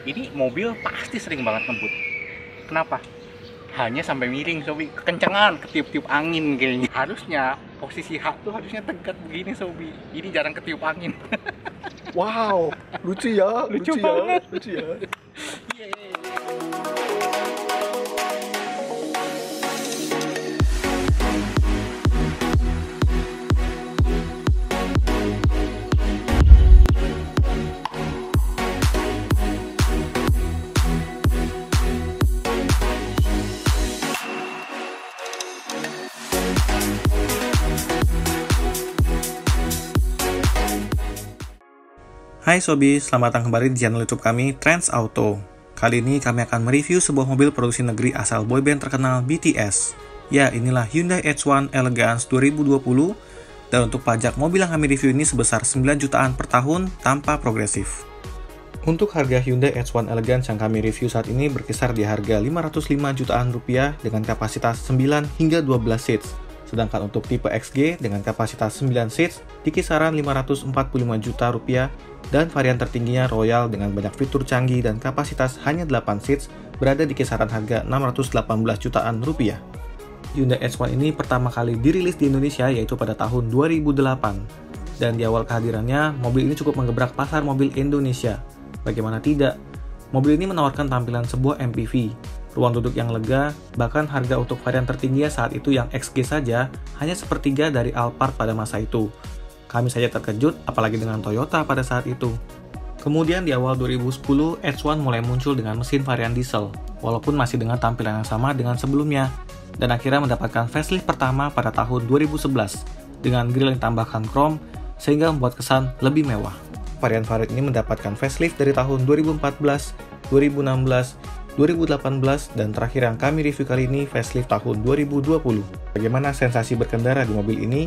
Ini mobil pasti sering banget ngebut. Kenapa? Hanya sampai miring, Sobi. Kekencangan, ketiup-tiup angin kayaknya. Harusnya posisi hak tuh harusnya tegak begini, Sobi. Ini jarang ketiup angin. Wow, lucu ya, Lucu ya, banget. lucu ya. Hai Sobi, selamat datang kembali di channel YouTube kami, Trends Auto. Kali ini kami akan mereview sebuah mobil produksi negeri asal boyband terkenal BTS. Ya, inilah Hyundai H1 Elegance 2020. Dan untuk pajak mobil yang kami review ini sebesar 9 jutaan per tahun tanpa progresif. Untuk harga Hyundai H1 Elegance yang kami review saat ini berkisar di harga 505 jutaan rupiah dengan kapasitas 9 hingga 12 seats. Sedangkan untuk tipe XG dengan kapasitas 9 seats di kisaran 545 juta rupiah dan varian tertingginya Royal dengan banyak fitur canggih dan kapasitas hanya 8 seats berada di kisaran harga 618 jutaan rupiah. Hyundai H1 ini pertama kali dirilis di Indonesia yaitu pada tahun 2008. Dan di awal kehadirannya, mobil ini cukup menggebrak pasar mobil Indonesia. Bagaimana tidak? Mobil ini menawarkan tampilan sebuah MPV, ruang duduk yang lega, bahkan harga untuk varian tertingginya saat itu yang XG saja hanya sepertiga dari Alphard pada masa itu. Kami saja terkejut, apalagi dengan Toyota pada saat itu. Kemudian di awal 2010, H1 mulai muncul dengan mesin varian diesel, walaupun masih dengan tampilan yang sama dengan sebelumnya, dan akhirnya mendapatkan facelift pertama pada tahun 2011, dengan grill yang tambahkan chrome, sehingga membuat kesan lebih mewah. Varian-varian ini mendapatkan facelift dari tahun 2014, 2016, 2018, dan terakhir yang kami review kali ini facelift tahun 2020. Bagaimana sensasi berkendara di mobil ini?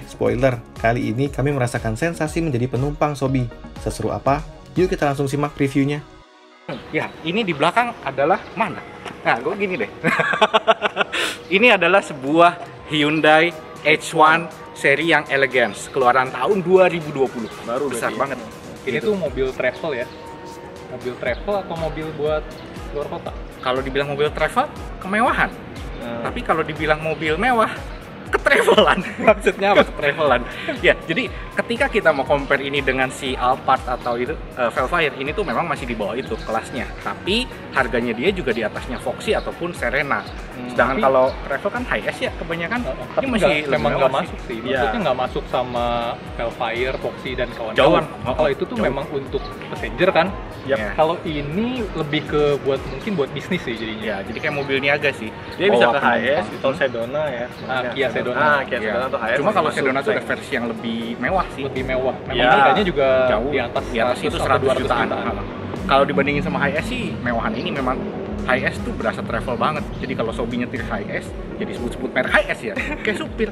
Spoiler, kali ini kami merasakan sensasi menjadi penumpang Sobi. Seseru apa? Yuk kita langsung simak reviewnya. Ya, ini di belakang adalah mana? Nah, gue gini deh. Ini adalah sebuah Hyundai H1 seri yang Elegance, keluaran tahun 2020. Baru besar berarti. banget. Ini tuh mobil travel ya? Mobil travel atau mobil buat luar kota? Kalau dibilang mobil travel, kemewahan. Tapi kalau dibilang mobil mewah, ketravelan. Maksudnya apa ketravelan? Ya, jadi ketika kita mau compare ini dengan si Alphard atau itu Velfire, ini tuh memang masih di bawah itu kelasnya. Tapi harganya dia juga di atasnya Foxy ataupun Serena. Sedangkan kalau travel kan high S ya kebanyakan. Tapi ini masih memang nggak mewah masuk sih. Iya. Maksudnya nggak masuk sama Velfire, Foxy dan Jauh. kawan-kawan. Kalau itu tuh Jauh. memang untuk passenger kan. Iya. Kalau ini lebih ke mungkin buat bisnis sih jadinya. Ya, jadi kayak mobil niaga sih. Dia bisa Bawa ke HS penumpang. atau Sedona ya. Kia Sedona. Kia Iya. Sedona atau HS. Cuma kalau masuk Sedona tuh ada segmen. versi yang lebih mewah sih. Lebih mewah. Memang Ya, harganya juga Jauh di atas itu 100 100 atau 200 jutaan. Kalau dibandingin sama high S sih, mewahan ini memang high S tuh berasa travel banget. Jadi kalau Sobi nyetir high S, jadi sebut-sebut merek high S ya, kayak supir.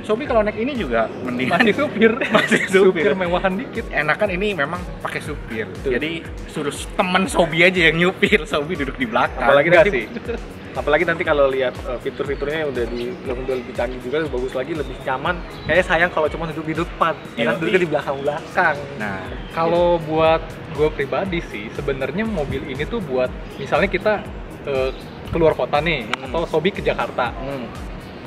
Sobi kalau naik ini juga mendingan Masih supir. Masih supir. Supir mewahan dikit. Enakan ini memang pakai supir. Betul. Jadi suruh temen Sobi aja yang nyupir, Sobi duduk di belakang. Apalagi Enggak nanti, sih. apalagi nanti kalau lihat fitur-fiturnya yang udah lebih canggih juga, lebih bagus lagi, lebih nyaman. Kayaknya sayang kalau cuma duduk di depan, Iya. enak duduk di belakang-belakang. Nah, Kalau buat gue pribadi sih, sebenarnya mobil ini tuh buat misalnya kita keluar kota nih, atau Sobi ke Jakarta,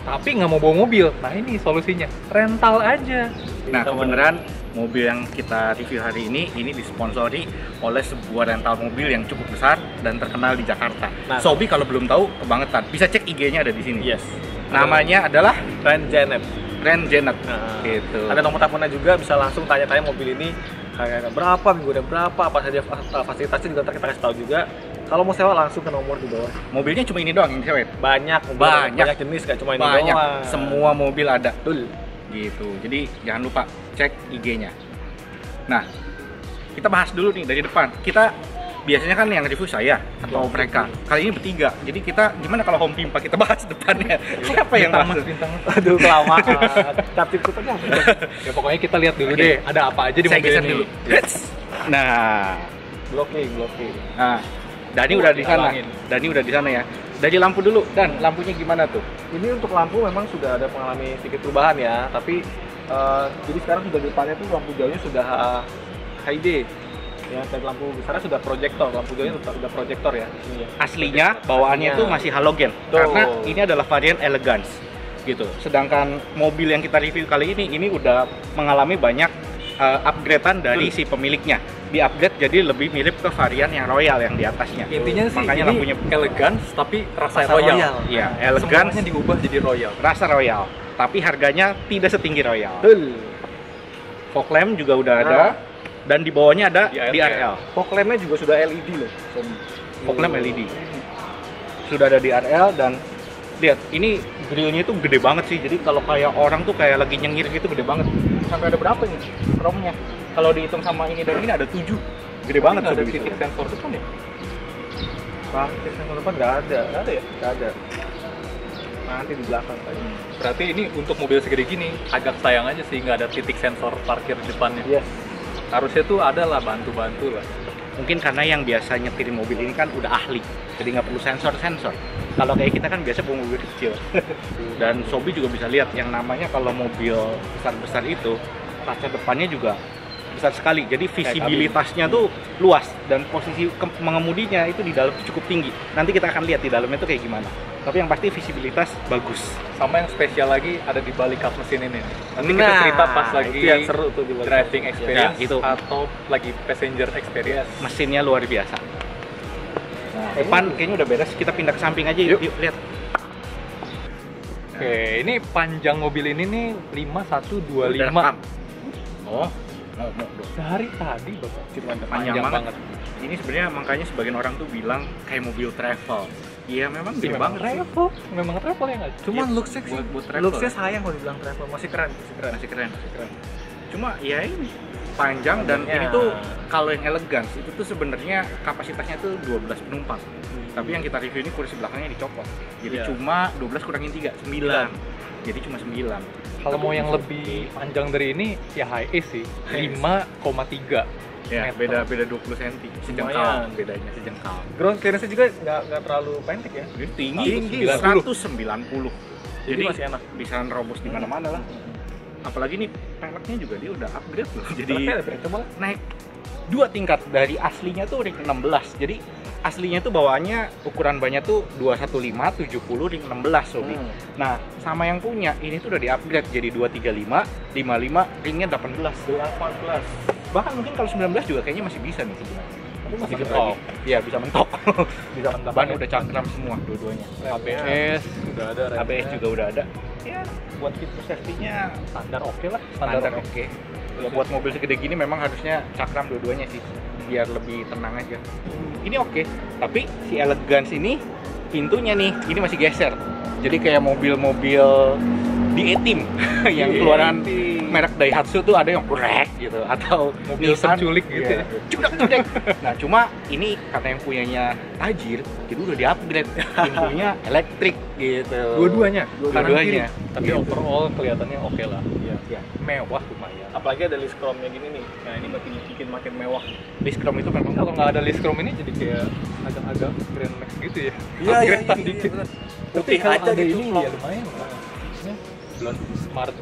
tapi nggak mau bawa mobil. Nah ini solusinya, rental aja. Nah, kebenaran mobil yang kita review hari ini disponsori oleh sebuah rental mobil yang cukup besar dan terkenal di Jakarta. Nah, Sobi kalau belum tahu, kebangetan. Bisa cek IG-nya ada di sini. Yes. Namanya adalah Ren Janet. Ren Janet. Nah, Gitu. Ada nomor teleponnya juga, bisa langsung tanya-tanya mobil ini harganya berapa, minggunya berapa, apa saja fasilitasnya juga ntar kita kasih tahu juga. Kalau mau sewa langsung ke nomor di bawah. Mobilnya cuma ini doang yang cewek. Banyak, Banyak. jenis, gak cuma ini Banyak. doang. Semua mobil ada. Betul. Gitu. Jadi jangan lupa cek IG-nya. Nah, kita bahas dulu nih dari depan. Kita biasanya kan yang review saya atau mereka. Kali ini bertiga. Jadi kita gimana kalau home pimpa kita bahas depannya? Siapa yang masuk? Bintang. Aduh, kelamaan. Captif kutanya. Ya pokoknya kita lihat dulu Oke. deh, ada apa aja di Saya mobil geser ini. dulu. Nah, Blocking. nah, Dani udah di sana. dihalangin. Dani udah di sana ya. Dari lampu dulu, dan lampunya gimana tuh? Ini untuk lampu memang sudah ada mengalami sedikit perubahan ya, tapi jadi sekarang sudah di depannya tuh lampu jauhnya sudah high day. Ya, dan lampu besarnya sudah proyektor, lampu jauhnya sudah proyektor ya. Iya. Aslinya bawaannya itu masih halogen karena ini adalah varian elegance gitu. Sedangkan mobil yang kita review kali ini udah mengalami banyak upgradean dari si pemiliknya. Di-upgrade jadi lebih mirip ke varian yang royal yang di atasnya. Intinya sih makanya ini lampunya elegance tapi rasa royal. Iya, elegance Semuanya diubah jadi royal. rasa royal, tapi harganya tidak setinggi royal. Betul. Fog lamp juga udah ada dan di bawahnya ada DRL. Fog lamp-nya juga sudah LED loh. Fog lamp LED. Sudah ada DRL dan lihat ini grillnya itu gede banget sih. Jadi kalau kayak orang tuh kayak lagi nyengir gitu gede banget. Sampai ada berapa ini chrome-nya? Kalau dihitung sama ini dan ini ada 7. Gede banget ada tuh titik sensor depan ya? Titik sensor depan nggak ada. Nggak ada ya? Nggak ada. Nanti di belakang tadi. Berarti ini untuk mobil segede gini agak sayang aja sih nggak ada titik sensor parkir depannya. Yes. Harusnya tuh ada lah bantu-bantu lah. Mungkin karena yang biasa nyetirin mobil ini kan udah ahli, jadi nggak perlu sensor. Kalau kayak kita kan biasa bawa mobil kecil. Dan Sobi juga bisa lihat yang namanya kalau mobil besar-besar itu kaca depannya juga besar sekali. Jadi visibilitasnya tuh luas dan posisi mengemudinya itu di dalam cukup tinggi. Nanti kita akan lihat di dalamnya tuh kayak gimana. Tapi yang pasti visibilitas bagus. Sama yang spesial lagi ada di balik kap mesin ini. Nanti kita cerita pas lagi itu yang seru tuh di balik. driving experience Ya, itu. atau lagi passenger experience. Mesinnya luar biasa. Nah, depan kayaknya udah beres. Kita pindah ke samping aja. Yuk lihat. Oke, ini panjang mobil ini nih 5125. Oh, Sehari tadi Bapak. panjang banget. Ini sebenarnya makanya sebagian orang tuh bilang kayak mobil travel. Iya memang gede banget sih. Memang travel ya nggak? Cuman Iya, looks-nya sih, buat travel. looks-nya sayang kalau dibilang travel, masih keren. Masih keren. Cuma ya ini panjang dan ini tuh kalau yang elegance itu tuh sebenarnya kapasitasnya tuh 12 penumpang. Tapi yang kita review ini kursi belakangnya dicopot. Jadi cuma 12 kurangin 3, 9. Jadi cuma 9. Kalau mau yang lebih panjang dari ini ya high ace sih, 5,3. Ya, meter. beda 20 cm. Sejengkal bedanya, sejengkal. Ground clearance juga nggak terlalu pendek ya. Ini tinggi, 190. Jadi masih enak. bisa nerobos di mana-mana lah. Apalagi nih peleknya juga dia udah upgrade loh. Jadi Coba naik 2 tingkat dari aslinya tuh ring 16. Jadi aslinya tuh bawaannya ukuran bannya tuh 215, 70, ring 16 Sobi. Nah, sama yang punya ini tuh udah di-upgrade jadi 235, 55, ringnya 18. Bahkan mungkin kalau 19 juga kayaknya masih bisa nih sebenarnya. tapi masih Mentok. Iya, bisa mentok. bisa mantap. Ban udah cakram semua dua-duanya. ABS udah ada. ABS juga udah ada. Ya, buat fitur safety-nya Standar oke lah. standar oke. Ya, buat mobil segede gini memang harusnya cakram dua-duanya sih, biar lebih tenang aja. Ini oke, tapi si Elegance ini pintunya nih, ini masih geser. Jadi kayak mobil-mobil di E-Team yang keluaran merek Daihatsu tuh ada yang brek gitu atau Mobil Nissan penculik gitu ya. Cudak. Nah, cuma ini karena yang punyanya tajir, itu udah di-upgrade. Pintunya elektrik gitu. Dua-duanya. Dua-duanya. Tapi overall kelihatannya oke lah. Ya. Mewah lumayan. Apalagi ada list chrome-nya gini nih. Nah, ini bikin makin mewah. List chrome itu memang Kalau nggak ada list chrome ini jadi kayak agak-agak Grand Max gitu ya. Iya, dikit. bener. Tapi kalau aja ada gitu, ini vlog. ya lumayan lah. Ini belum smart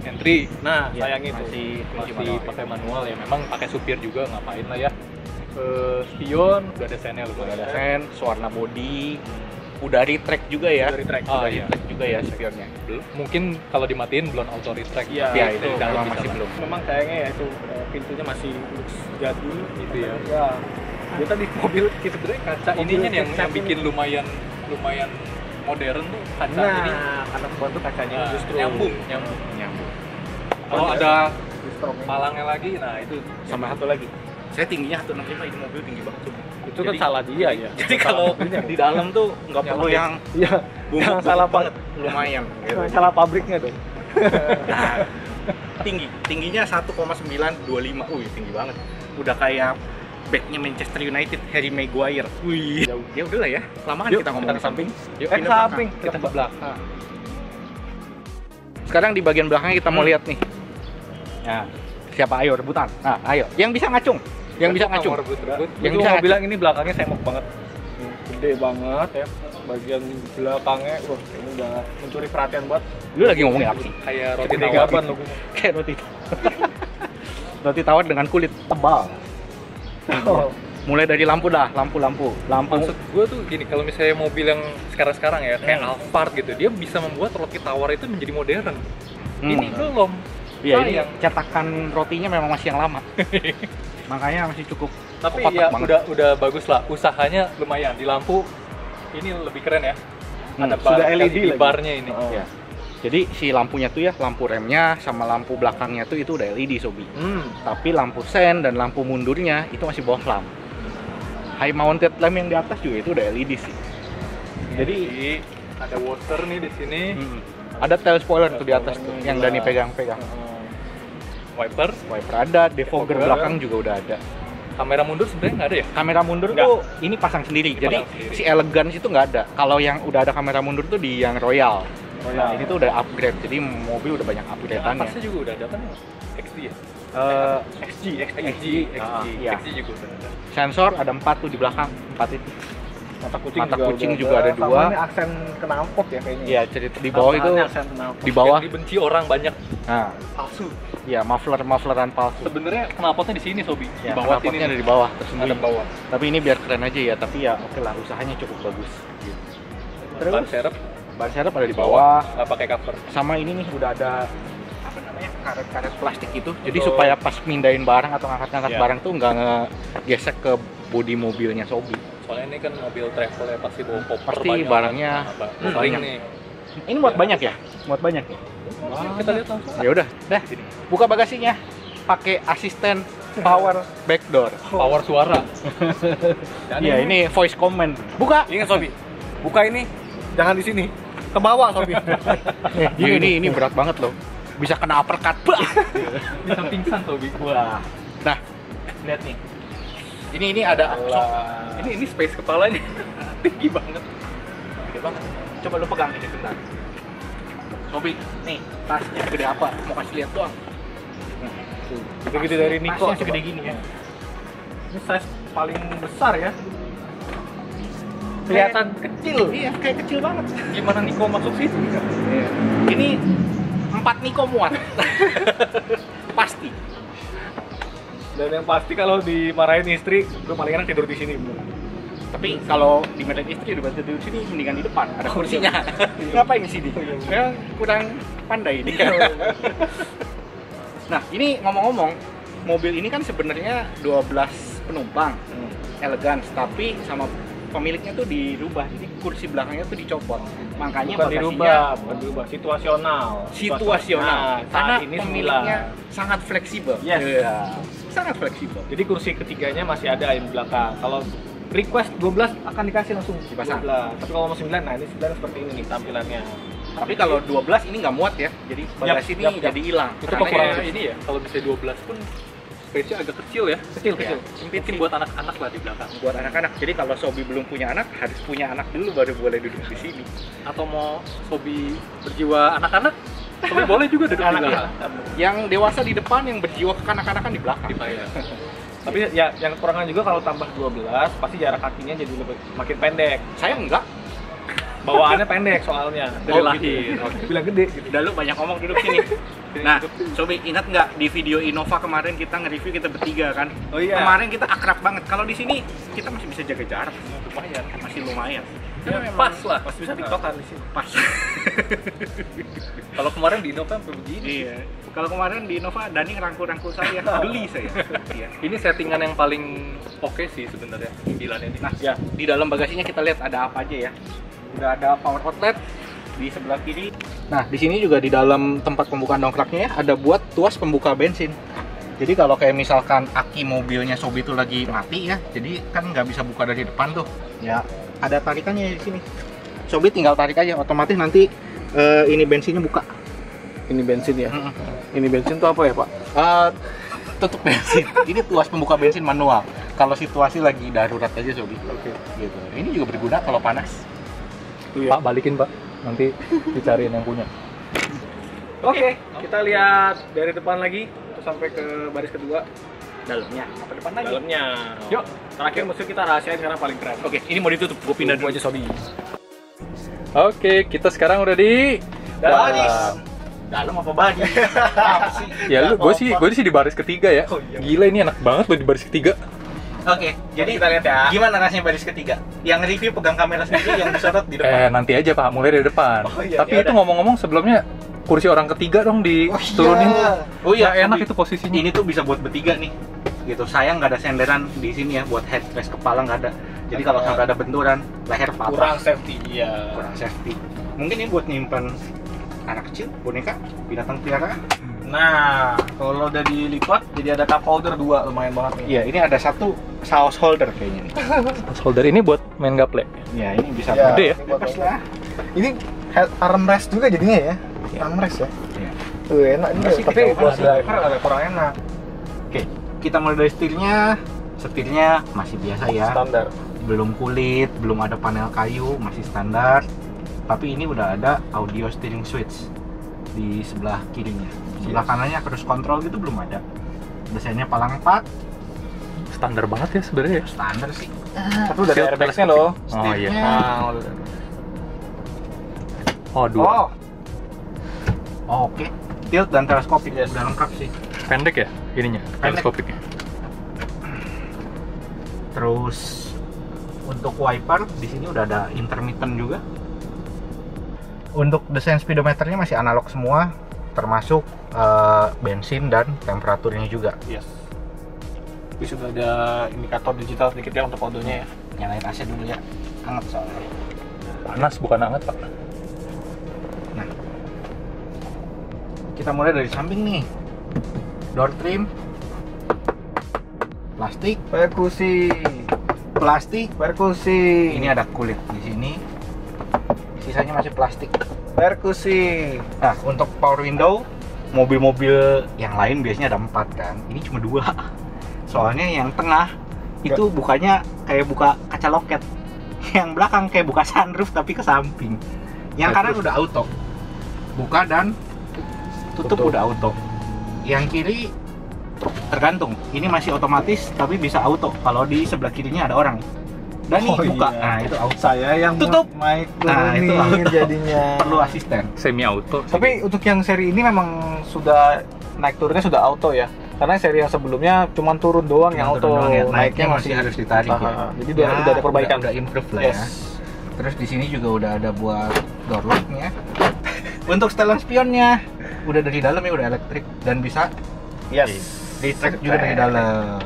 entry. Nah, Ya, sayang itu. Masih pakai manual ya. Memang pakai supir juga ngapain lah ya. Spion udah ada sennya loh. ada sen, warna body, udah retract juga ya. Udah retract. Udah iya. retract juga ya spionnya. Belum. Mungkin kalau dimatiin belum auto retract. Iya, Ya, itu itu dalam memang bisa masih lah. belum. Memang sayangnya ya itu pintunya masih looks jadul Gitu ya. Ya. Dia tadi mobil kita Sebenarnya kaca ininya nih yang bikin lumayan modern tuh kaca ini. karena bantu kacanya Nah, justru nyambung. Kalau ada palangnya lagi, nah itu Sama satu lagi. Saya tingginya 165, ini mobil tinggi banget tuh. itu kan salah dia ya. Jadi kalau di dalam tuh nggak perlu yang Iya, jangan salah banget, lumayan. Gitu. salah pabriknya dong. Nah, tingginya 1,925, tinggi banget. Udah kayak backnya Manchester United, Harry Maguire. Wih, ya udahlah ya, kelamaan Yuk, kita ngomong kita di ke samping. Yuk, Ke pindah samping, belakang. kita ke belakang. Sekarang di bagian belakangnya kita mau lihat nih. Nah, siapa ayo rebutan? Nah, ayo. Yang bisa ngacung. Yang bisa ngacung. Yang bisa bilang ini belakangnya semok banget. Gede banget ya. Bagian belakangnya, wah ini udah mencuri perhatian banget. Lu lagi ngomongin apa sih? Kayak roti Gede tawar. gaban loh. Kayak roti. Roti tawar dengan kulit tebal. Mulai dari lampu dah, lampu. Maksud gue tuh gini, kalau misalnya mobil yang sekarang ya kayak Alphard gitu, dia bisa membuat roti tawar itu menjadi modern. Ini belum. Iya, ini cetakan rotinya memang masih yang lama. Makanya masih cukup. Tapi kotak ya banget. udah bagus lah, usahanya lumayan. Di lampu ini lebih keren ya. Ada sudah LED di lagi. barnya ini. Ya. Jadi si lampunya tuh ya, lampu remnya sama lampu belakangnya tuh itu udah LED Sobi. Tapi lampu sen dan lampu mundurnya itu masih bawah lamp. High mounted lamp yang di atas juga itu udah LED sih. Jadi ada water nih di sini. Ada tail spoiler tuh di atas tuh yang Dani pegang-pegang. Wiper. Wiper ada, defogger belakang juga udah ada. Kamera mundur sebenarnya nggak ada ya? Kamera mundur tuh ini pasang sendiri. Jadi si Elegance itu nggak ada. Kalau yang udah ada kamera mundur tuh di yang Royal. Nah, ini tuh udah upgrade. Jadi mobil udah banyak upgrade-annya. Atasnya juga udah ada kan? XD ya? XG iya. XG juga udah ada. Sensor ada 4 tuh di belakang, 4 itu. Mata Kucing juga ada 2. Sama ini aksen knalpot ya kayaknya. Iya, cerita di bawah itu aksen knalpot. di bawah. Yang dibenci orang banyak. Nah, Palsu. iya muffleran palsu. Sebenarnya knalpotnya di sini Sobi. Ya, Di bawah sini. knalpotnya ada di bawah tersembunyi. Ada bawah. Tapi ini biar keren aja ya, tapi ya oke lah, usahanya cukup bagus. Terus ban serep ada di bawah. Nggak pakai cover. Sama ini nih udah ada apa namanya, karet-karet plastik itu. Jadi supaya pas mindahin barang atau ngangkat-ngangkat barang tuh nggak ngegesek ke bodi mobilnya Sobi. Soalnya ini kan mobil travel ya, pasti bawa koper Pasti banyak. barangnya banyak banyak. nih. Ini muat banyak ya? Muat banyak ya? Kita lihat langsung. Ya udah, dah. Buka bagasinya. Pakai asisten power back door. Power suara. Iya, ini voice command. Buka. Ingat Sobi, buka ini jangan di sini, ke bawah Sobi. Ini berat banget loh. Bisa kena uppercut. Bah! Bisa pingsan Sobi. Wah. Nah, lihat nih. Ini ada Ini space kepalanya tinggi banget. gede banget. Coba lu pegang ini bentar. Sobi, nih tasnya gede apa? Mau kasih lihat doang. Gede-gede dari Niko. Tasnya segede gini ya. Ini size paling besar ya. Kelihatan kecil. Iya, kayak kecil banget. Gimana Niko masuk situ? Iya. Ini 4 Niko muat. Pasti. Dan yang pasti kalau dimarahin istri, gue paling enak tidur di sini. Tapi kalau dimarahin istri udah tidur di sini, mendingan di depan, ada kursinya. Ngapain sih dia? Ya, kurang pandai dia. Nah, ini ngomong-ngomong, mobil ini kan sebenarnya 12 penumpang, Elegance, tapi sama pemiliknya tuh dirubah, jadi kursi belakangnya tuh dicopot. Makanya bukan bagasinya dirubah, situasional. situasional. Karena Saat ini pemiliknya sangat fleksibel. Yes. Iya, sangat fleksibel. Jadi kursi ketiganya masih ada yang di belakang. Kalau request 12 akan dikasih langsung Dipasang. 12. Tapi kalau mau 9, nah ini 9 seperti ini nih tampilannya. Tapi kalau 12 ini nggak muat ya, jadi bagasi ini yap. jadi hilang. Itu Karena kekurangan ini ya. Kalau bisa 12 pun space-nya agak kecil ya. Kecil. Mungkin buat anak-anak lah di belakang. buat anak-anak. Jadi kalau Sobi belum punya anak, harus punya anak dulu baru boleh duduk di sini. Atau mau Sobi berjiwa anak-anak, Sobi boleh juga duduk di belakang. Yang dewasa di depan, yang berjiwa kekanak-kanakan di belakang. Iya. Tapi ya yang kekurangan juga kalau tambah 12 pasti jarak kakinya jadi makin pendek. Saya enggak. Bawaannya pendek soalnya dari Oh, lahir. gitu. Bilang gede gitu. Udah lu banyak ngomong, duduk sini. Nah, Sobi ingat nggak di video Innova kemarin kita nge-review kita bertiga kan? Oh iya. Kemarin kita akrab banget. Kalau di sini kita masih bisa jaga jarak, lumayan, masih lumayan. Ya, Pas lah. Masih bisa tiktokan di sini. Pas. Kalau kemarin di Innova sampai begini. Iya. Kalau kemarin di Innova Dani ngerangkul-rangkul saya, beli saya. Iya. Ini settingan yang paling oke sih sebenarnya 9 ini. Nah, ya, di dalam bagasinya kita lihat ada apa aja ya. Udah ada power outlet di sebelah kiri. Nah, di sini juga di dalam tempat pembukaan dongkraknya ya, ada buat tuas pembuka bensin. Jadi kalau kayak misalkan aki mobilnya Sobi itu lagi mati ya, jadi kan nggak bisa buka dari depan tuh. Ya, ada tarikannya di sini. Sobi tinggal tarik aja, otomatis nanti ini bensinnya buka. Ini bensin ya. Ini bensin tuh apa ya, Pak? Tutup bensin. Ini tuas pembuka bensin manual. Kalau situasi lagi darurat aja Sobi. Oke. Gitu. Ini juga berguna kalau panas. Pak, balikin Pak. Nanti dicariin yang punya. Oke, kita lihat dari depan lagi terus sampai ke baris kedua. Dalamnya apa depan lagi? Dalamnya. Yuk. Terakhir mesti kita rahasiain karena paling keren. Oke, ini mau ditutup. Gue pindah dulu aja Sobi. Oke, kita sekarang udah di Dalam apa bagi? Apa sih? Ya lu, gue sih di baris ketiga ya. Gila, ini enak banget lo di baris ketiga. Oke, jadi kita lihat ya. gimana rasanya baris ketiga? Yang review pegang kamera sendiri, yang disorot di depan. Nanti aja Pak, mulai dari depan. Oh, iya, Tapi ya itu udah. ngomong-ngomong sebelumnya kursi orang ketiga dong diturunin. Oh iya, Nggak enak Sobi. itu posisinya. Ini tuh bisa buat bertiga nih. Gitu. Sayang nggak ada senderan di sini ya buat headrest kepala nggak ada. Jadi kalau sampai ada benturan, leher patah. Kurang safety ya. Kurang safety. Mungkin ini buat nyimpan anak kecil, boneka, binatang peliharaan. Nah, kalau udah dilipat jadi ada cup holder 2, lumayan banget nih. Iya, ini ada satu saus holder kayaknya nih. Holder ini buat main gaple. Ya, ini bisa Ya, gede ya? ini buat bebas lah. Ini armrest juga jadinya ya. Iya. Armrest ya. Iya. Tuh enak juga. Enggak sih, Tapi kejauhan buat sih. driver agak kurang enak. Oke, kita mulai dari setirnya. Setirnya masih biasa ya. Standar. Belum kulit, belum ada panel kayu, masih standar. Tapi ini udah ada audio steering switch di sebelah kirinya. Sebelah kanannya cruise control gitu belum ada. Desainnya palang 4, Standar banget ya sebenarnya ya. standar sih. Tapi udah ada airbags-nya loh. Oh iya. Nah, Oh, dua. Oke. Tilt dan teleskopik Yes. udah lengkap sih. Pendek ya ininya, Pendek. teleskopiknya. Terus untuk wiper di sini udah ada intermittent juga. Untuk desain speedometernya masih analog semua, termasuk bensin dan temperaturnya juga. yes. Tapi sudah ada indikator digital sedikit ya untuk kodonya ya. Nyalain AC dulu ya, hangat soalnya. Panas bukan hangat Pak. Nah, kita mulai dari samping nih. Door trim, plastik, Perkusi. plastik. Perkusi. Ini ada kulit di sini. Sisanya masih plastik. perkusi. Nah, untuk power window, mobil-mobil yang lain biasanya ada 4 kan. Ini cuma 2. Soalnya yang tengah itu bukanya kayak buka kaca loket. Yang belakang kayak buka sunroof tapi ke samping. Yang kanan udah auto. Buka dan tutup udah auto. Yang kiri tergantung. Ini masih otomatis tapi bisa auto kalau di sebelah kirinya ada orang. Dan nih buka. Iya. Nah, itu auto. Saya yang Tutup. naik Nah, itu turunin auto. jadinya. Perlu asisten. Semi auto. Tapi untuk yang seri ini memang sudah naik turunnya sudah auto ya. Karena seri yang sebelumnya cuma turun doang yang auto, Turun doang ya. naiknya masih harus ditarik ya. Jadi udah ada perbaikan. Udah improve lah Yes. ya. Terus di sini juga udah ada buat door lock-nya. Untuk setelan spionnya udah dari dalam ya, udah elektrik dan bisa Yes. di track juga dari dalam.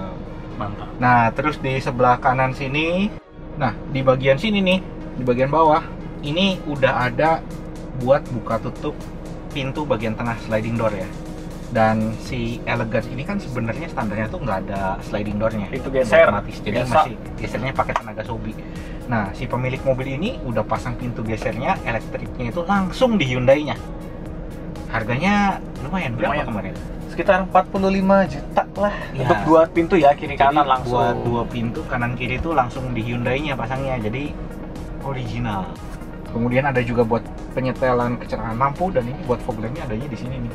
Mantap. Nah, terus di sebelah kanan sini, nah di bagian sini nih, di bagian bawah, ini udah ada buat buka tutup pintu bagian tengah sliding door ya. Dan si Elegance ini kan sebenarnya standarnya tuh nggak ada sliding doornya. Pintu geser. Otomatis, jadi Biasa. masih gesernya pakai tenaga Sobi. Nah, si pemilik mobil ini udah pasang pintu gesernya elektriknya itu langsung di Hyundai-nya. Harganya lumayan, berapa Lumayan. kemarin? Sekitar 45 juta lah Ya. untuk 2 pintu ya, kiri kanan Jadi langsung. buat 2 pintu kanan kiri itu langsung di Hyundai-nya pasangnya, jadi original. Kemudian ada juga buat penyetelan kecerahan lampu dan ini buat fog lamp-nya adanya di sini nih.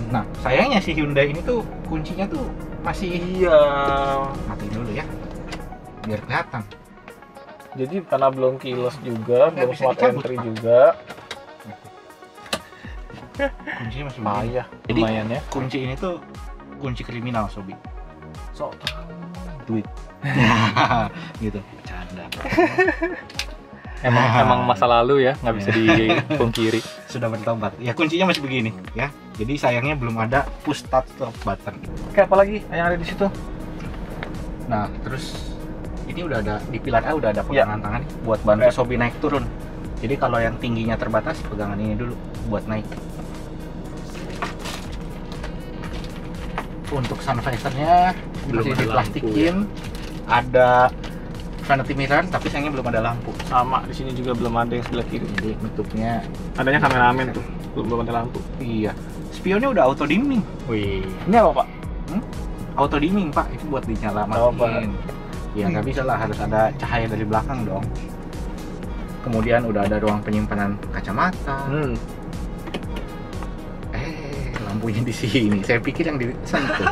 Nah, sayangnya si Hyundai ini tuh kuncinya tuh masih Iya. mati dulu ya. Biar kelihatan. Jadi karena belum kilos juga, Nggak belum bisa smart dicabut, entry Pak. juga. Kuncinya masih begini. Payah. Jadi Lumayan ya. kunci ini tuh kunci kriminal, Sobi. So, Duit. Gitu. Bercanda. Emang masa lalu ya, nggak bisa dipungkiri. Sudah bertobat. Ya kuncinya masih begini ya. Jadi sayangnya belum ada push start stop button. oke, apa lagi yang ada di situ? Nah, terus ini udah ada di pilar A udah ada pegangan tangan buat bantu Sobi naik turun. Jadi kalau yang tingginya terbatas, pegangan ini dulu buat naik. Untuk sun visor-nya Belum masih ada diplastikin. Ada vanity mirror tapi sayangnya belum ada lampu. Sama, di sini juga belum ada yang sebelah kiri. Jadi nutupnya Adanya kameramen tuh, belum ada lampu. iya. Spionnya udah auto dimming. Wih. Ini apa, Pak? Auto dimming, Pak. Itu buat dinyala Oh, Pak. matiin. Ya nggak bisa lah, harus ada cahaya dari belakang dong. Kemudian udah ada ruang penyimpanan kacamata. Lampunya di sini. Saya pikir yang di sentuh.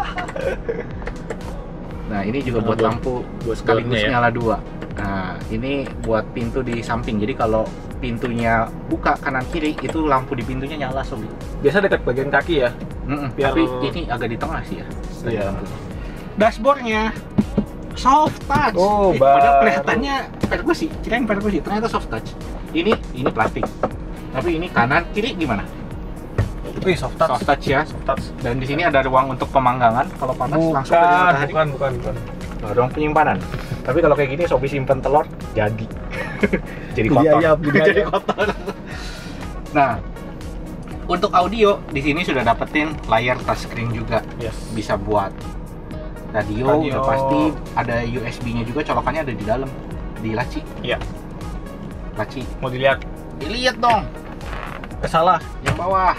Nah, ini juga buat lampu buat sekaligus ya. nyala 2. Nah, ini buat pintu di samping. Jadi kalau pintunya buka kanan kiri, itu lampu di pintunya nyala, Sobi. Biasa dekat bagian kaki ya. Biar Biar- tapi ini agak di tengah sih ya. Iya. Lampunya. Dashboardnya soft touch. Oh, Padahal baru. kelihatannya perkusi, kirain perkusi, ternyata soft touch. Ini plastik. Tapi ini kanan, kiri gimana? Wih, soft touch. Soft touch ya. Soft touch. Dan di sini ada ruang untuk pemanggangan. Kalau panas langsung ke matahari. Bukan. Ruang penyimpanan. Tapi kalau kayak gini Sobi simpen telur jadi. Jadi kotor. Jadi kotor. Nah, untuk audio di sini sudah dapetin layar touchscreen juga. Yes. Bisa buat radio, udah pasti. Ada USB-nya juga, colokannya ada di dalam. Di laci. Iya. Laci. Mau dilihat? Dilihat dong. Salah. Yang bawah.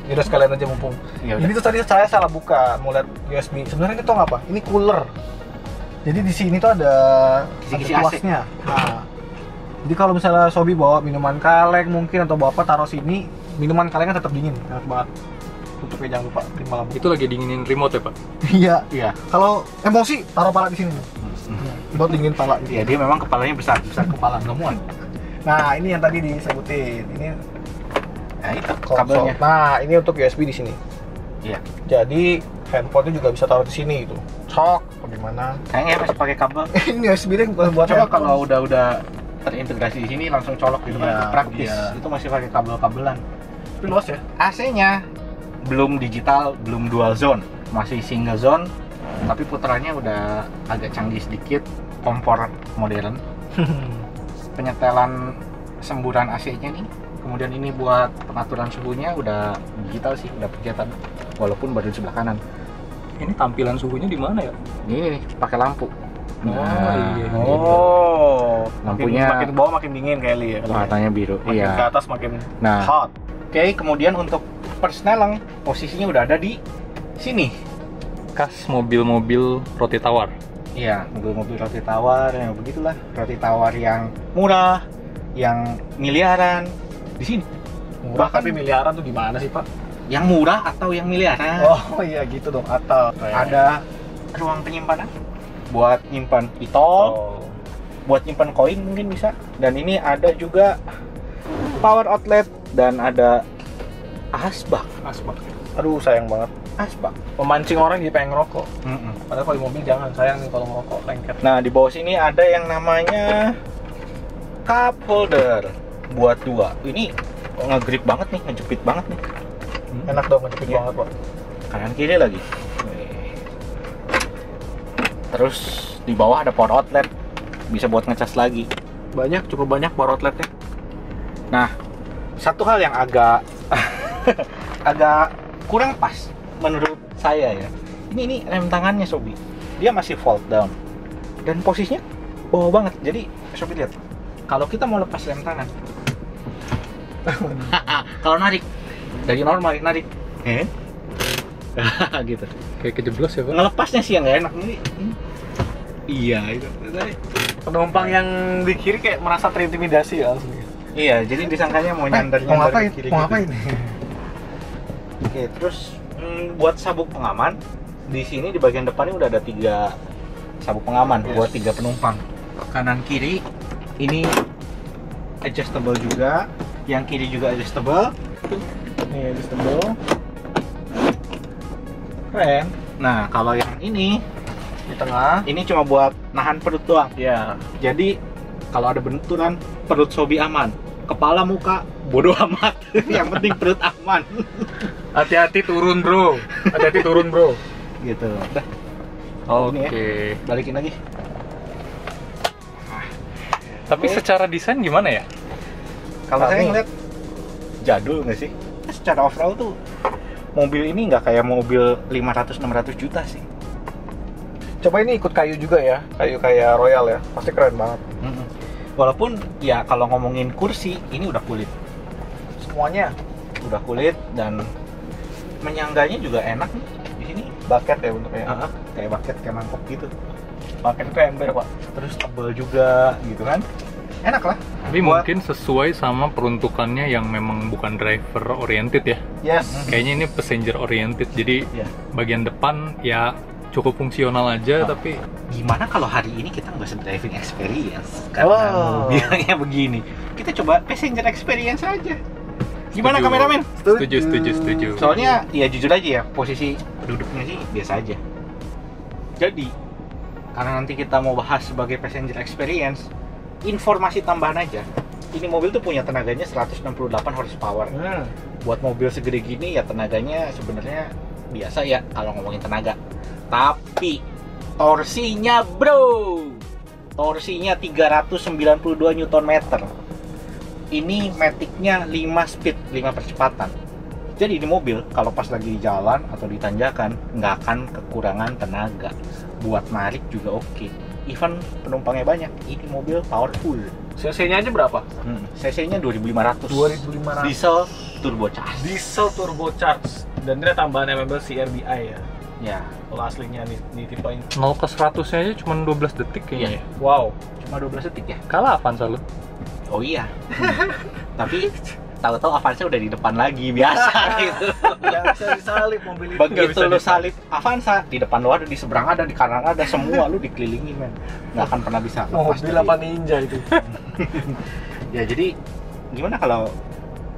Ya udah sekalian aja mumpung. Ya Ini tuh tadi saya salah buka, mau lihat USB. Sebenarnya ini tuh apa? Ini cooler. Jadi di sini tuh ada Kisi-kisi ada AC. tuasnya. Nah, jadi kalau misalnya Sobi bawa minuman kaleng mungkin atau bawa apa taruh sini, minuman kalengnya tetap dingin. Enak banget. Tutupnya jangan lupa di malam. Itu lagi dinginin remote ya, Pak? Iya. Iya. Kalau emosi taruh pala di sini. Buat dingin pala. Iya, dia memang kepalanya besar kepala, nggak muat. Nah, ini yang tadi disebutin. Ini Nah, itu konsol. kabelnya. Nah, ini untuk USB di sini. Iya. Jadi handphone-nya juga bisa taruh di sini gitu. Sok, bagaimana? Kayaknya masih pakai kabel. Ini USB-nya bukan buat Coba handphone. kalau udah terintegrasi di sini langsung colok gitu kan, Iya, praktis. iya. Itu masih pakai kabel-kabelan. Tapi luas ya. AC-nya belum digital, belum dual zone, masih single zone. Tapi putarannya udah agak canggih sedikit, kompor modern. Penyetelan semburan AC-nya nih. Kemudian ini buat pengaturan suhunya udah digital sih, udah kelihatan. Walaupun baru di sebelah kanan. Ini tampilan suhunya di mana ya? Ini nih, pakai lampu. iya. Oh, Lampunya- makin bawah makin dingin kayak Li ya. Warnanya biru. Makin ke Iya. atas makin Nah. hot. Oke, kemudian untuk persneling posisinya udah ada di sini. Khas mobil-mobil roti tawar. Iya, mobil-mobil roti tawar, ya begitulah. Roti tawar yang murah, yang miliaran di sini. Murah Bahkan- tapi miliaran tuh gimana sih, Pak? Yang murah atau yang miliaran? Oh iya gitu dong, atau Ada ruang penyimpanan buat nyimpan e-tol, buat nyimpan koin mungkin bisa. Dan ini ada juga power outlet dan ada asbak. Aduh, sayang banget. Asbak. Memancing orang jadi pengen ngerokok. Mm-mm. Padahal kalau di mobil jangan, sayang nih kalau ngerokok lengket. Nah, di bawah sini ada yang namanya cup holder buat dua. Ini nge-grip banget nih, ngejepit banget nih. Enak dong, ngejepit Iya. banget, Pak. Kanan kiri lagi. Terus di bawah ada power outlet, bisa buat ngecas lagi. Cukup banyak power outletnya. Nah, satu hal yang agak agak kurang pas menurut saya ya. Ini rem tangannya Sobi. Dia masih fold down. Dan posisinya bawah banget. Jadi Sobi lihat. Kalau kita mau lepas rem tangan. Kalau narik dari normal narik. Gitu. Kayak kejeblos ya, Pak? Ngelepasnya sih yang nggak enak. Iya, itu. Penumpang yang di kiri kayak merasa terintimidasi ya langsung. Iya, jadi disangkanya mau nyandar mau ngapain? ke kiri Mau gitu. ngapain? Oke, terus buat sabuk pengaman di sini di bagian depannya udah ada 3 sabuk pengaman buat 3 penumpang. Kanan kiri ini adjustable juga, yang kiri juga adjustable. Nih, adjustable. Keren. Nah, kalau yang ini Di tengah. cuma buat nahan perut doang. Ya. Jadi kalau ada benturan perut Sobi aman. Kepala muka bodoh amat. Yang penting perut aman. Hati-hati turun, Bro. Hati-hati turun, Bro. Gitu. Udah, Oke. Ini balikin lagi. Tapi secara desain gimana ya? Kalau saya Kami- ngeliat jadul nggak sih? Secara overall tuh mobil ini nggak kayak mobil 500-600 juta sih. Coba ini ikut kayu juga ya. Kayu kayak Royal ya. Pasti keren banget. Walaupun ya kalau ngomongin kursi ini udah kulit, Semuanya udah kulit dan menyangganya juga enak nih di sini. bucket ya bentuknya. Kayak bucket, kayak mangkok gitu. Bucket itu ember, Pak. Terus tebel juga gitu kan? Enak lah. Tapi mungkin sesuai sama peruntukannya yang memang bukan driver oriented ya. Yes. Kayaknya ini passenger oriented. Jadi Ya. bagian depan ya cukup fungsional aja, tapi Gimana kalau hari ini kita nggak usah driving experience karena mobilnya begini? Kita coba passenger experience aja. Gimana Setuju. kameramen? setuju. Soalnya ya jujur aja ya, posisi duduknya sih biasa aja. Jadi karena nanti kita mau bahas sebagai passenger experience, informasi tambahan aja. Ini mobil tuh punya tenaganya 168 horsepower. Buat mobil segede gini ya tenaganya sebenarnya biasa ya kalau ngomongin tenaga. Tapi torsinya bro, torsinya 392 Nm. Ini Matic-nya 5 speed, 5 percepatan. Jadi di mobil kalau pas lagi di jalan atau di tanjakan nggak akan kekurangan tenaga. Buat narik juga oke. Even penumpangnya banyak, ini mobil powerful. CC-nya aja berapa? CC-nya 2500. 2500. Diesel turbocharged. Diesel turbocharged. Dan dia tambahan MMB CRDI ya. Ya, Kalau aslinya nih tipe ini. 0 ke 100 nya aja cuma 12 detik kayaknya. Wow. cuma 12 detik ya. Kalah Avanza lu. Oh iya. Tapi tahu-tahu Avanza udah di depan lagi biasa gitu. Nggak bisa disalip mobil itu. Begitu lu salip Avanza, di depan lu ada, di seberang ada, di kanan ada, semua lu dikelilingi men. Nggak akan pernah bisa lepas Mobil dari- apa ninja itu? Ya jadi gimana kalau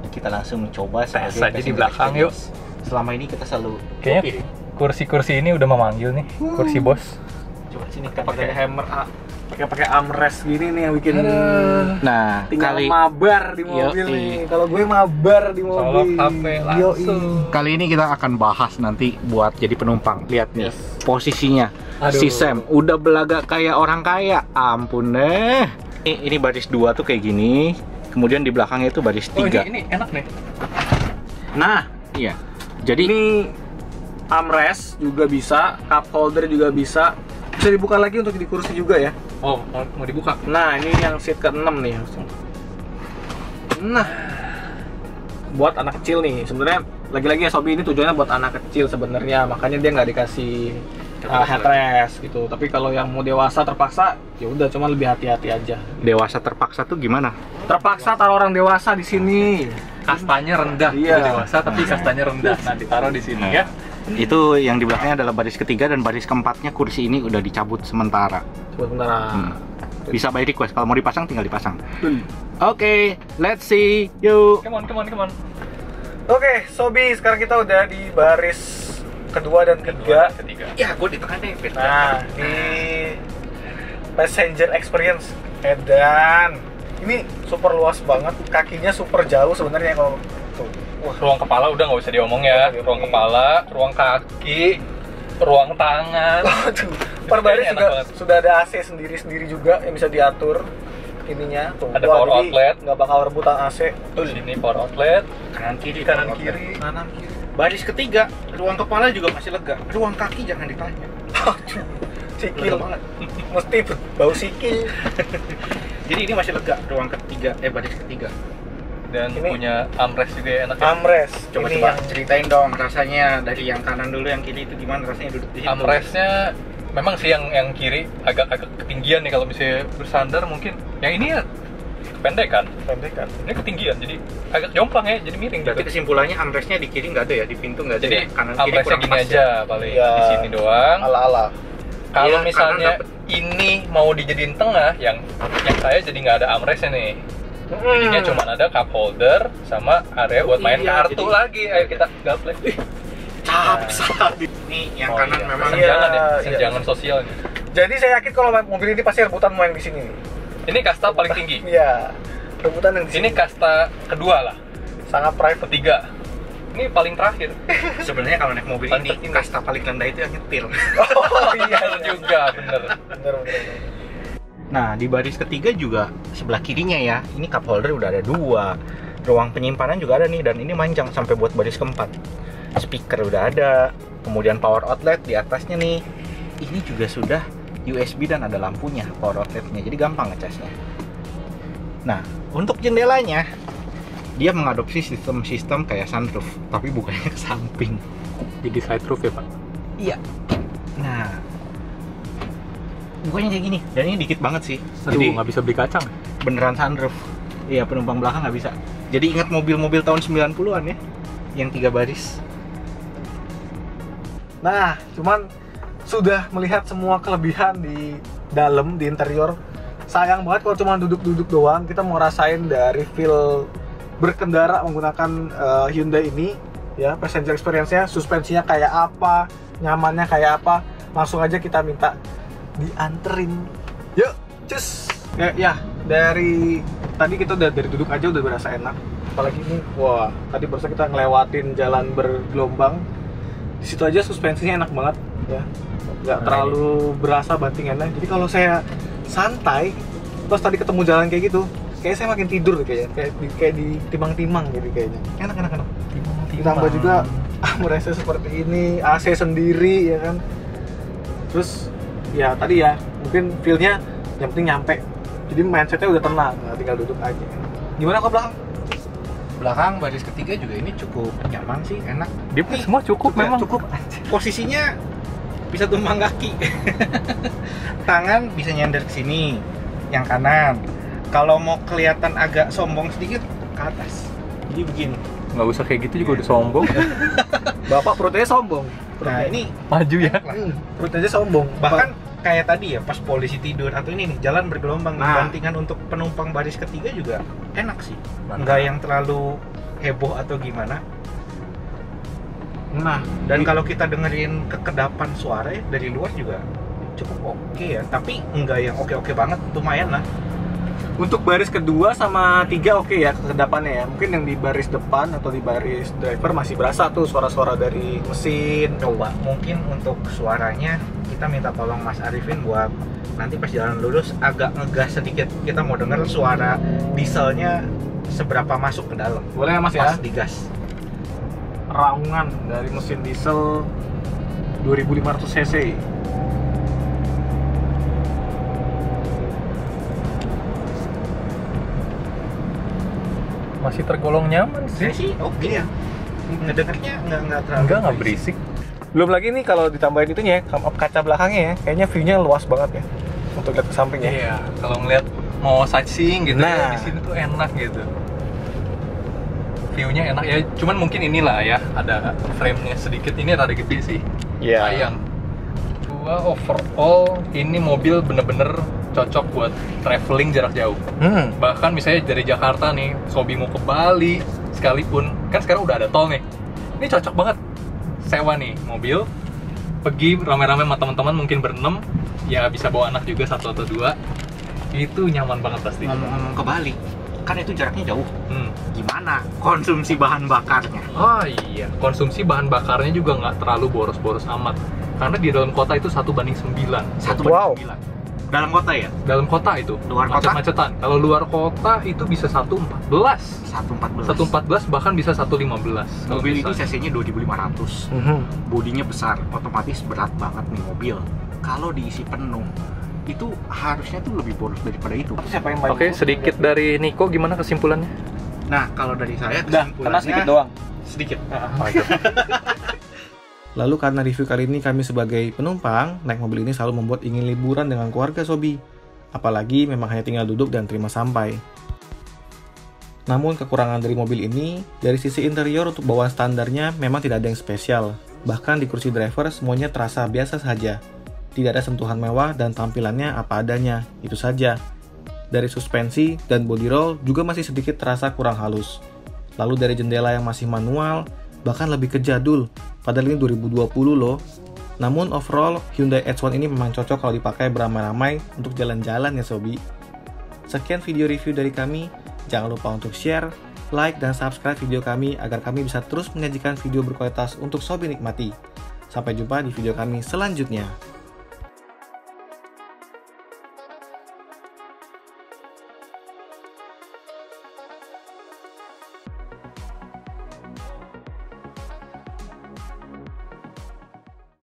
kita langsung coba sebagai aja di passenger belakang, yuk. experience? Selama ini kita selalu Kayaknya kursi-kursi ini udah memanggil nih, kursi bos. coba sini Pakai pakai hammer pakai armrest gini nih yang bikin Nah, tinggal kali mabar di mobil Yoi. nih. Kalau gue mabar di Solo mobil. cafe langsung. kali ini kita akan bahas nanti buat jadi penumpang. Lihat nih Yes. posisinya. Aduh. Si Sam udah belagak kayak orang kaya. Ampun deh. Ini baris 2 tuh kayak gini. Kemudian di belakangnya itu baris 3. ini enak nih. Nah, iya. Jadi Ini armrest juga bisa, cup holder juga bisa. Bisa dibuka lagi untuk di kursi juga ya. Oh, mau dibuka. Nah, ini yang seat ke-6 nih. Nah, buat anak kecil nih. Sebenarnya lagi-lagi ya Sobi, ini tujuannya buat anak kecil sebenarnya. Makanya dia nggak dikasih headrest gitu. Tapi kalau yang mau dewasa terpaksa, ya udah cuma lebih hati-hati aja. dewasa terpaksa tuh gimana? Terpaksa taruh orang dewasa di sini. Kastanya rendah. Iya. Udah dewasa tapi kastanya rendah. Nah, ditaruh di sini ya. Itu yang di belakangnya adalah baris ketiga dan baris keempatnya kursi ini udah dicabut sementara. Coba sebentar. Bisa by request. Kalau mau dipasang tinggal dipasang. Oke, let's see. Yuk. Come on. Oke, Sobi, sekarang kita udah di baris kedua dan ketiga. Ya, gue di tengah deh. Nah, di passenger experience Edan. Ini super luas banget, kakinya super jauh sebenarnya kalau tuh. Wah, Ruang kepala udah nggak usah diomong ya. Ruang kepala, ruang kaki, ruang tangan. aduh. Per baris Kayaknya enak juga banget. sudah ada AC sendiri-sendiri juga yang bisa diatur ininya tuh. Ada Wah, power jadi outlet. nggak bakal rebutan AC. Di sini power outlet, Kanan kiri, kanan kiri. Kanan kiri. Baris ketiga, ruang kepala juga masih lega. Ruang kaki jangan ditanya. Aduh, sikil Lega banget. mesti bau sikil. Jadi ini masih lega, ruang ketiga, baris ketiga. Dan Ini- punya armrest juga ya enaknya. Armrest. Coba Ini yang ceritain dong rasanya dari yang kanan dulu, yang kiri itu gimana rasanya duduk di situ. Armrestnya memang sih yang kiri agak ketinggian nih kalau misalnya bersandar mungkin. Yang ini ya kependekan. pendek kan. Ini ketinggian jadi agak jomplang ya, jadi miring. Berarti gitu. kesimpulannya armrestnya di kiri nggak ada ya, di pintu nggak ada Jadi ya? Kanan kiri armrestnya kurang gini pas aja ya? paling Iya. di sini doang. Ala-ala. Kalau Iya, misalnya kanan ini mau dijadiin tengah, yang saya jadi nggak ada armrestnya nih. Jadinya cuma ada cup holder sama area buat main Iya, kartu jadi- lagi. Ayo kita gaplek. Capsat. Nih yang kanan iya. memang senjangan Iya, ya, iya. senjangan sosialnya. Jadi saya yakin kalau mobil ini pasti rebutan mau yang di sini nih. Ini kasta paling tinggi. Iya. Rebutan yang di Ini sini. kasta kedua lah, Sangat private. ketiga. Ini paling terakhir. sebenarnya kalau naik mobil Paling ini tertinggi. kasta paling rendah itu yang nyetir. Oh iya Bener juga, bener. Bener. Nah, di baris ketiga juga sebelah kirinya ya, ini cup holder udah ada 2. Ruang penyimpanan juga ada nih, dan ini manjang sampai buat baris keempat. Speaker udah ada, kemudian power outlet di atasnya nih. Ini juga sudah USB dan ada lampunya, power outletnya, jadi gampang ngecasnya. Nah, untuk jendelanya, dia mengadopsi sistem-sistem kayak sunroof, tapi bukannya ke samping. Jadi side roof ya Pak? Iya. Nah, bukannya kayak gini, dan ini dikit banget sih. Aduh, Jadi nggak bisa beli kacang. beneran sunroof. Iya, penumpang belakang nggak bisa. Jadi ingat mobil-mobil tahun 90-an ya, yang 3 baris. Nah, cuman sudah melihat semua kelebihan di dalam, di interior. Sayang banget kalau cuma duduk-duduk doang. Kita mau rasain dari feel berkendara menggunakan Hyundai ini, ya, passenger experience-nya, suspensinya kayak apa, nyamannya kayak apa. Langsung aja kita minta dianterin. Yuk, cus. Ya, dari tadi kita udah dari duduk aja udah berasa enak. Apalagi ini, wah, tadi barusan kita ngelewatin jalan bergelombang. Di situ aja suspensinya enak banget, ya. Nggak terlalu berasa bantingannya. Jadi kalau saya santai, terus tadi ketemu jalan kayak gitu, kayak saya makin tidur kayaknya, kayak di timang-timang gitu kayaknya. Enak. Ditambah juga armrestnya seperti ini, AC sendiri ya kan. Terus ya tadi ya, mungkin feel-nya yang penting nyampe. Jadi mindsetnya udah tenang, tinggal duduk aja. Gimana kok belakang? Belakang baris ketiga juga ini cukup nyaman sih, enak. Dia pun semua cukup memang. Cukup. Posisinya bisa tumpang kaki. Tangan bisa nyender ke sini, yang kanan. Kalau mau kelihatan agak sombong sedikit ke atas. Jadi begini. Nggak usah kayak gitu juga udah sombong. Bapak perutnya sombong. Nah, ini Maju ya. Perut aja sombong. bahkan kayak tadi ya, pas polisi tidur atau ini nih jalan bergelombang, Nah. bantingan untuk penumpang baris ketiga juga enak sih, nggak yang terlalu heboh atau gimana. Nah, Dan kalau kita dengerin kekedapan suara ya, dari luar juga cukup oke ya, tapi nggak yang oke-oke banget, lumayan lah. untuk baris kedua sama tiga oke ya kekedapannya ya. Mungkin yang di baris depan atau di baris driver masih berasa tuh suara-suara dari mesin. Coba mungkin untuk suaranya kita minta tolong Mas Arifin buat nanti pas jalan lurus agak ngegas sedikit, kita mau denger suara dieselnya seberapa masuk ke dalam. Boleh ya Mas ya? Pas digas. Raungan dari mesin diesel 2500 cc. Masih tergolong nyaman Saya sih. sih oke ya. Ngedengernya nggak terlalu Nggak berisik. Belum lagi nih kalau ditambahin itunya ya, kaca belakangnya ya, kayaknya view-nya luas banget ya untuk lihat ke samping ya. Iya, kalau ngeliat mau sightseeing gitu Nah. ya, di sini tuh enak gitu. View-nya enak ya, cuman mungkin inilah ya, ada frame-nya sedikit, ini rada gede sih. Iya. Sayang. Gua overall ini mobil bener-bener cocok buat traveling jarak jauh. Bahkan misalnya dari Jakarta nih, Sobi mau ke Bali sekalipun, kan sekarang udah ada tol nih. Ini cocok banget sewa nih mobil, pergi rame-rame sama teman-teman mungkin berenam, ya bisa bawa anak juga satu atau dua. Itu nyaman banget pasti. Ngomong-ngomong ke Bali, kan itu jaraknya jauh. Hmm. Gimana konsumsi bahan bakarnya? Oh iya, konsumsi bahan bakarnya juga nggak terlalu boros-boros amat. Karena di dalam kota itu 1:9. 1/9. Dalam kota ya? Dalam kota itu, Luar kota? macet-macetan. Kalau luar kota itu bisa 1:14. 1/14. 1:14 bahkan bisa 1:15. kalau Mobil ini bisa. cc-nya 2500. Bodinya besar, otomatis berat banget nih mobil. Kalau diisi penuh, itu harusnya tuh lebih boros daripada itu. Siapa yang Oke, sedikit dari Niko, gimana kesimpulannya? Nah, kalau dari saya Udah, kesimpulannya kena sedikit doang. Sedikit. Lalu karena review kali ini kami sebagai penumpang, naik mobil ini selalu membuat ingin liburan dengan keluarga Sobi. Apalagi memang hanya tinggal duduk dan terima sampai. Namun kekurangan dari mobil ini, dari sisi interior untuk bawaan standarnya memang tidak ada yang spesial. Bahkan di kursi driver semuanya terasa biasa saja. Tidak ada sentuhan mewah dan tampilannya apa adanya, itu saja. Dari suspensi dan body roll juga masih sedikit terasa kurang halus. Lalu dari jendela yang masih manual, bahkan lebih ke jadul, padahal ini 2020 loh. Namun overall, Hyundai H1 ini memang cocok kalau dipakai beramai-ramai untuk jalan-jalan ya Sobi. Sekian video review dari kami, jangan lupa untuk share, like, dan subscribe video kami agar kami bisa terus menyajikan video berkualitas untuk Sobi nikmati. Sampai jumpa di video kami selanjutnya.